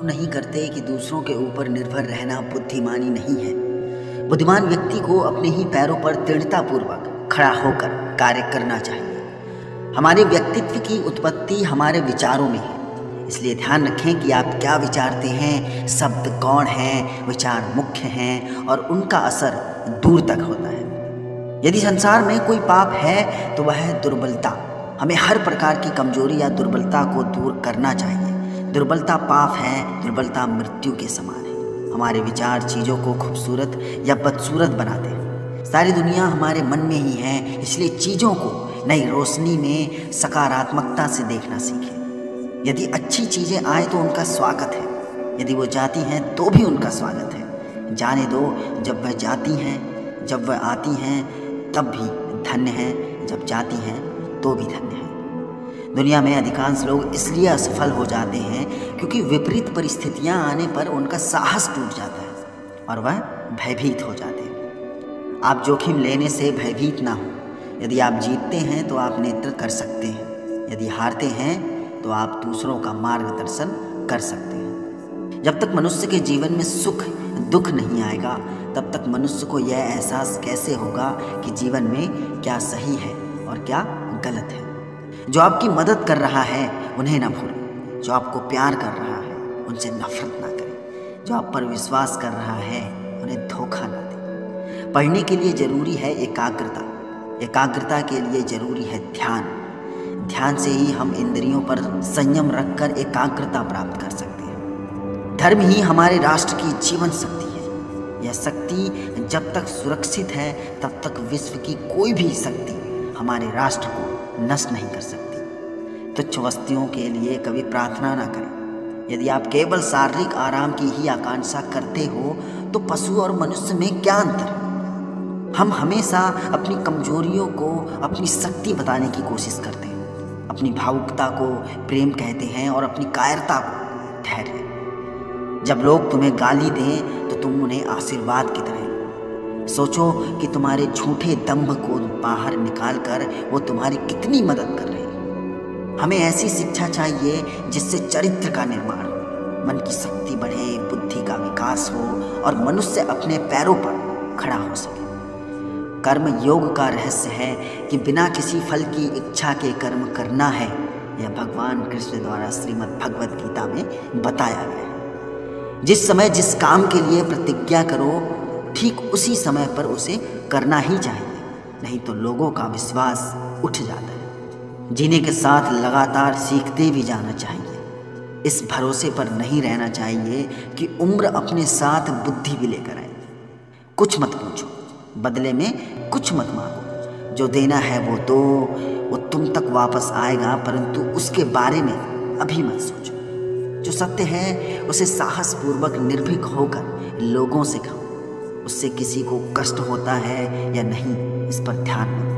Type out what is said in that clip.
नहीं करते कि दूसरों के ऊपर निर्भर रहना बुद्धिमानी नहीं है। बुद्धिमान व्यक्ति को अपने ही पैरों पर दृढ़तापूर्वक खड़ा होकर कार्य करना चाहिए। हमारे व्यक्तित्व की उत्पत्ति हमारे विचारों में है, इसलिए ध्यान रखें कि आप क्या विचारते हैं। शब्द गौण हैं, विचार मुख्य हैं और उनका असर दूर तक होता है। यदि संसार में कोई पाप है तो वह है दुर्बलता। हमें हर प्रकार की कमजोरी या दुर्बलता को दूर करना चाहिए। दुर्बलता पाप है, दुर्बलता मृत्यु के समान है। हमारे विचार चीज़ों को खूबसूरत या बदसूरत बनाते हैं। सारी दुनिया हमारे मन में ही है, इसलिए चीज़ों को नई रोशनी में सकारात्मकता से देखना सीखें। यदि अच्छी चीज़ें आए तो उनका स्वागत है, यदि वो जाती हैं तो भी उनका स्वागत है। जाने दो, जब वह जाती हैं, जब वह आती हैं तब भी धन्य है, जब जाती हैं तो भी धन्य है। दुनिया में अधिकांश लोग इसलिए असफल हो जाते हैं क्योंकि विपरीत परिस्थितियां आने पर उनका साहस टूट जाता है और वह भयभीत हो जाते हैं। आप जोखिम लेने से भयभीत ना हो। यदि आप जीतते हैं तो आप नेतृत्व कर सकते हैं, यदि हारते हैं तो आप दूसरों का मार्गदर्शन कर सकते हैं। जब तक मनुष्य के जीवन में सुख दुख नहीं आएगा, तब तक मनुष्य को यह एहसास कैसे होगा कि जीवन में क्या सही है और क्या गलत है। जो आपकी मदद कर रहा है उन्हें ना भूलें, जो आपको प्यार कर रहा है उनसे नफरत ना करें, जो आप पर विश्वास कर रहा है उन्हें धोखा ना दें। पढ़ने के लिए जरूरी है एकाग्रता, एकाग्रता के लिए जरूरी है ध्यान। ध्यान से ही हम इंद्रियों पर संयम रखकर एकाग्रता प्राप्त कर सकते हैं। धर्म ही हमारे राष्ट्र की जीवन शक्ति है। यह शक्ति जब तक सुरक्षित है तब तक विश्व की कोई भी शक्ति हमारे राष्ट्र को नष्ट नहीं कर सकती। तुच्छ वस्तुओं के लिए कभी प्रार्थना ना करें। यदि आप केवल शारीरिक आराम की ही आकांक्षा करते हो तो पशु और मनुष्य में क्या अंतर है। हम हमेशा अपनी कमजोरियों को अपनी शक्ति बताने की कोशिश करते हैं, अपनी भावुकता को प्रेम कहते हैं और अपनी कायरता को धैर्य। जब लोग तुम्हें गाली दें तो तुम उन्हें आशीर्वाद की तरह सोचो कि तुम्हारे झूठे दंभ को बाहर निकालकर वो तुम्हारी कितनी मदद कर रहे हैं। हमें ऐसी शिक्षा चाहिए जिससे चरित्र का निर्माण हो, मन की शक्ति बढ़े, बुद्धि का विकास हो और मनुष्य अपने पैरों पर खड़ा हो सके। कर्म योग का रहस्य है कि बिना किसी फल की इच्छा के कर्म करना है। यह भगवान कृष्ण द्वारा श्रीमद् भगवद गीता में बताया गया है। जिस समय जिस काम के लिए प्रतिज्ञा करो, ठीक उसी समय पर उसे करना ही चाहिए, नहीं तो लोगों का विश्वास उठ जाता है। जीने के साथ लगातार सीखते भी जाना चाहिए। इस भरोसे पर नहीं रहना चाहिए कि उम्र अपने साथ बुद्धि भी लेकर आए। कुछ मत पूछो, बदले में कुछ मत मांगो। जो देना है वो दो, वो तुम तक वापस आएगा, परंतु उसके बारे में अभी मत सोचो। जो सत्य है उसे साहसपूर्वक निर्भीक होकर लोगों से कहो। उससे किसी को कष्ट होता है या नहीं, इस पर ध्यान मत दो।